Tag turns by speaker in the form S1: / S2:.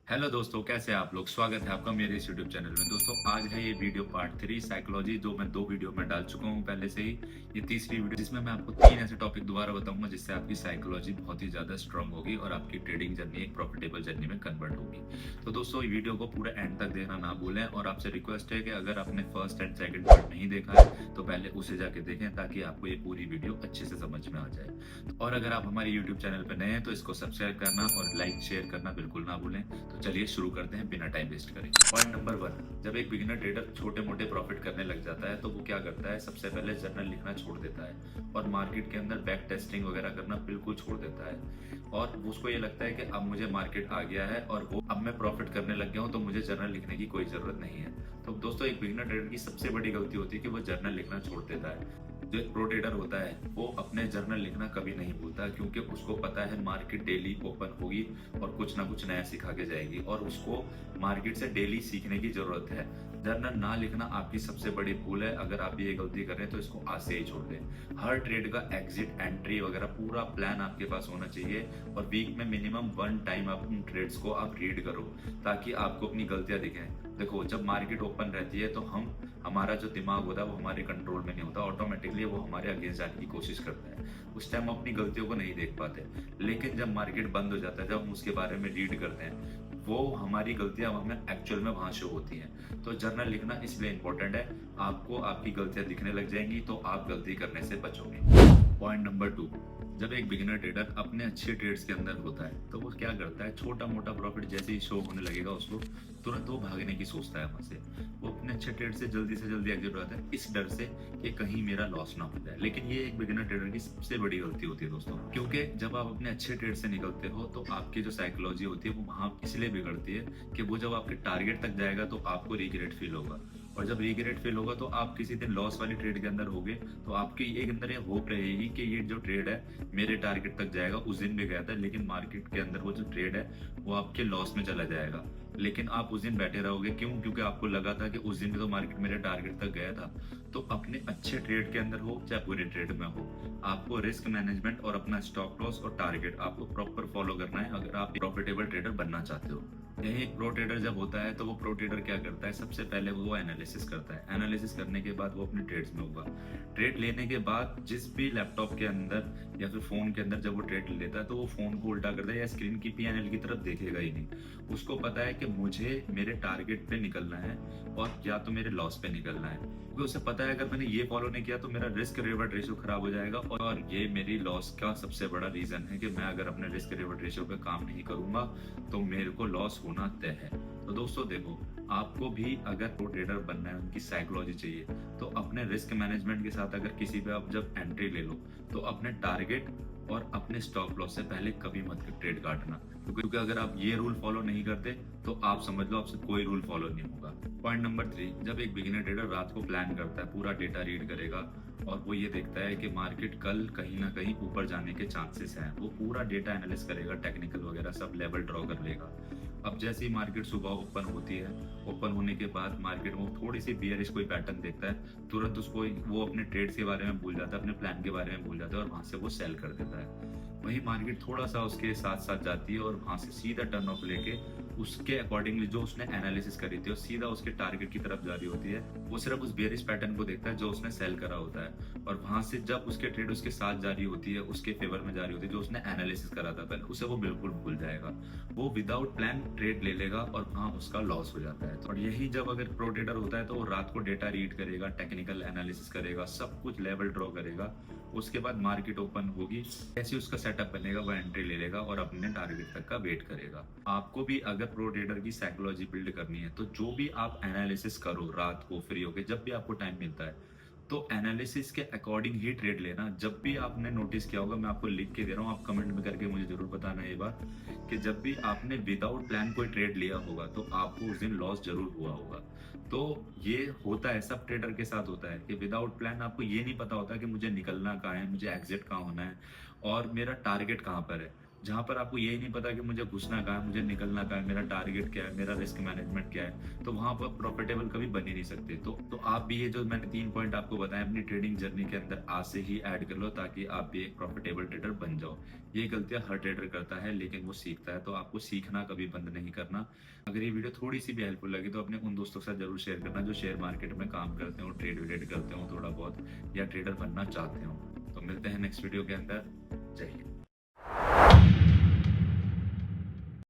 S1: Hello दोस्तों, कैसे हैं आप लोग। स्वागत है आपका मेरे इस यूट्यूब चैनल में। दोस्तों आज है ये वीडियो पार्ट 3 साइकोलॉजी, जो मैं 2 वीडियो में डाल चुका हूँ पहले से ही। ये तीसरी वीडियो जिसमें मैं आपको 3 ऐसे टॉपिक दोबारा बताऊंगा जिससे आपकी साइकोलॉजी बहुत ही ज़्यादा स्ट्रांग होगी और आपकी ट्रेडिंग जर्नी एक प्रॉफिटेबल जर्नी में कन्वर्ट होगी। तो दोस्तों ये वीडियो को पूरा एंड तक देखना ना भूलें और आपसे रिक्वेस्ट है कि अगर आपने फर्स्ट एंड सेकंड पार्ट नहीं देखा है तो पहले उसे जाके देखें ताकि आपको ये पूरी वीडियो अच्छे से समझ में आ जाए। और अगर आप हमारे यूट्यूब चैनल पर नए हैं तो इसको सब्सक्राइब करना और लाइक शेयर करना बिल्कुल ना भूलें। तो चलिए शुरू करते हैं बिना टाइम वेस्ट करें। पॉइंट नंबर 1, जब एक बिगिनर ट्रेडर छोटे मोटे प्रॉफिट करने लग जाता है तो वो क्या करता है, सबसे पहले जर्नल लिखना छोड़ देता है और मार्केट के अंदर बैक टेस्टिंग वगैरह करना बिल्कुल छोड़ देता है। और उसको ये लगता है कि अब मुझे मार्केट आ गया है और वो अब मैं प्रॉफिट करने लग गया हूँ तो मुझे जर्नल लिखने की कोई जरूरत नहीं है। तो दोस्तों एक बिगिनर ट्रेडर की सबसे बड़ी गलती होती है कि वो जर्नल लिखना छोड़ देता है। जो एक प्रो ट्रेडर होता है वो अपने जर्नल लिखना कभी नहीं भूलता, क्योंकि उसको पता है मार्केट डेली ओपन होगी और कुछ ना कुछ नया सिखा के जाएगी और उसको मार्केट से डेली सीखने की जरूरत है। जर्नल ना लिखना आपकी सबसे बड़ी भूल है। अगर आप ये गलती करें तो इसको आज से ही छोड़ दें। हर ट्रेड का एग्जिट एंट्री वगैरह पूरा प्लान आपके पास होना चाहिए और वीक में मिनिमम 1 टाइम आप उन ट्रेड्स को आप रीड करो ताकि आपको अपनी गलतियां दिखें। देखो जब मार्केट ओपन रहती है तो हमारा जो दिमाग होता है वो हमारे कंट्रोल में नहीं होता, ऑटोमेटिकली वो हमारे अगेंस्ट जाने की कोशिश करता है। उस टाइम हम अपनी गलतियों को नहीं देख पाते। लेकिन जब मार्केट बंद हो जाता है, जब हम उसके बारे में रीड करते हैं, वो हमारी गलतियां हमें एक्चुअल में वहां शो होती हैं। तो जर्नल लिखना इसलिए इंपॉर्टेंट है, आपको आपकी गलतियां दिखने लग जाएंगी तो आप गलती करने से बचोगे। पॉइंट नंबर 2, जब एक बिगिनर ट्रेडर अपने अच्छे ट्रेड्स के अंदर होता है तो वो क्या करता है, छोटा मोटा प्रॉफिट जैसे ही शो होने लगेगा उसको तुरंत वो भागने की सोचता है वहां से। वो अपने अच्छे ट्रेड से जल्दी एग्जिट हो जाता है इस डर से कि कहीं मेरा लॉस ना हो जाए। लेकिन ये एक बिगिनर ट्रेडर की सबसे बड़ी गलती होती है दोस्तों, क्योंकि जब आप अपने अच्छे ट्रेड से निकलते हो तो आपकी जो साइकोलॉजी होती है वो वहां इसलिए बिगड़ती है कि वो जब आपके टारगेट तक जाएगा तो आपको रिग्रेट फील होगा। और जब रिग्रेट फील होगा तो आप किसी दिन लॉस वाली ट्रेड के अंदर होगे तो आपके एक अंदर ये होप रहेगी कि ये जो ट्रेड है मेरे टारगेट तक जाएगा। उस दिन भी गया था लेकिन मार्केट के अंदर वो जो ट्रेड है वो आपके लॉस में चला जाएगा। लेकिन आप उस दिन बैठे रहोगे, क्यों? क्योंकि आपको लगा था कि उस दिन भी तो मार्केट मेरे टारगेट तक गया था। तो अपने अच्छे ट्रेड के अंदर हो चाहे बुरे ट्रेड में हो, आपको रिस्क मैनेजमेंट और अपना स्टॉप लॉस और टारगेट आपको प्रॉपर फॉलो करना है अगर आप प्रॉफिटेबल ट्रेडर बनना चाहते हो। यही एक प्रो ट्रेडर जब होता है तो वो प्रो ट्रेडर क्या करता है, सबसे पहले वो एनालिसिस करता है। एनालिसिस करने के बाद वो अपने ट्रेड्स में होगा। ट्रेड लेने के बाद जिस भी लैपटॉप के अंदर या फिर फोन के अंदर जब वो ट्रेड लेता है तो वो फोन को उल्टा करता है या स्क्रीन की पीएनएल की तरफ देखेगा ही नहीं। उसको पता है कि मुझे मेरे टारगेट पे निकलना है और या तो मेरे लॉस पे निकलना है, क्योंकि उसे पता है अगर मैंने ये फॉलो नहीं किया तो मेरा रिस्क रिवॉर्ड रेशियो खराब हो जाएगा और ये मेरी लॉस का सबसे बड़ा रीजन है कि मैं अगर अपने रिस्क रिवॉर्ड रेशियो पे काम नहीं करूंगा तो मेरे को लॉस होना तय है। तो दोस्तों देखो, आपको भी अगर प्रो ट्रेडर बनना है, उनकी साइकोलॉजी चाहिए, तो अपने रिस्क मैनेजमेंट के साथ अगर किसी पे आप जब एंट्री ले लो तो अपने टारगेट और अपने स्टॉप लॉस से पहले कभी मत ट्रेड काटना, क्योंकि अगर आप ये रूल फॉलो नहीं करते तो आप समझ लो आपसे कोई रूल फॉलो नहीं होगा। पॉइंट नंबर 3, जब एक बिगिनर ट्रेडर रात को प्लान करता है, पूरा डेटा रीड करेगा और वो ये देखता है कि मार्केट कल कहीं ना कहीं ऊपर जाने के चांसेस हैं, वो पूरा डेटा एनालिस करेगा, टेक्निकल वगैरह सब लेवल ड्रॉ कर लेगा। अब जैसे ही मार्केट सुबह ओपन होती है, ओपन होने के बाद मार्केट में थोड़ी सी बियरिश कोई पैटर्न देखता है, तुरंत उसको वो अपने ट्रेड्स के बारे में भूल जाता है, अपने प्लान के बारे में भूल जाता है और वहां से वो सेल कर देता है। वही मार्केट थोड़ा सा उसके साथ साथ जाती है और वहां से सीधा टर्न ऑफ लेके उसके अकॉर्डिंगली जो उसने एनालिसिस करी थी और सीधा उसके टारगेट की तरफ जा रही होती है। वो सिर्फ उस बेरिश पैटर्न को देखता है जो उसने सेल करा होता है और वहां से जब उसके ट्रेड उसके साथ जा रही होती है, उसके फेवर में जा रही होती है, जो उसने एनालिसिस करा था पहले, उसे वो बिल्कुल भूल जाएगा। वो विदाउट प्लान ट्रेड ले लेगा और वहां उसका लॉस हो जाता है। और यही जब अगर प्रो ट्रेडर होता है तो वो रात को डेटा रीड करेगा, टेक्निकल एनालिसिस करेगा, सब कुछ लेवल ड्रॉ करेगा। उसके बाद मार्केट ओपन होगी, ऐसे उसका सेटअप बनेगा, वो एंट्री ले लेगा और अपने टारगेट तक का वेट करेगा। आपको भी अगर प्रो ट्रेडर की साइकोलॉजी बिल्ड करनी है तो जो भी आप एनालिसिस करो रात को फ्री होके, जब भी आपको टाइम मिलता है, तो एनालिसिस के अकॉर्डिंग ही ट्रेड लेना। जब भी आपने नोटिस किया होगा, मैं आपको लिख के दे रहा हूँ, आप कमेंट में करके मुझे जरूर बताना ये बात, कि जब भी आपने विदाउट प्लान कोई ट्रेड लिया होगा तो आपको उस दिन लॉस जरूर हुआ होगा। तो ये होता है, सब ट्रेडर के साथ होता है कि विदाउट प्लान आपको ये नहीं पता होता कि मुझे निकलना कहाँ है, मुझे एग्जिट कहाँ होना है और मेरा टारगेट कहाँ पर है। जहाँ पर आपको यही नहीं पता कि मुझे घुसना कहाँ है, मुझे निकलना कहाँ है, मेरा टारगेट क्या है, मेरा रिस्क मैनेजमेंट क्या है, तो वहाँ पर प्रॉफिटेबल कभी बन ही नहीं सकते। तो आप भी ये जो मैंने 3 पॉइंट आपको बताए अपनी ट्रेडिंग जर्नी के अंदर आज से ही ऐड कर लो, ताकि आप भी एक प्रॉफिटेबल ट्रेडर बन जाओ। ये गलतियाँ हर ट्रेडर करता है, लेकिन वो सीखता है, तो आपको सीखना कभी बंद नहीं करना। अगर ये वीडियो थोड़ी-सी भी हेल्पफुल लगी तो अपने उन दोस्तों के साथ ज़रूर शेयर करना जो शेयर मार्केट में काम करते हो, ट्रेड व्रेड करते हो थोड़ा बहुत, या ट्रेडर बनना चाहते हो। तो मिलते हैं नेक्स्ट वीडियो के अंदर। जय हिंद।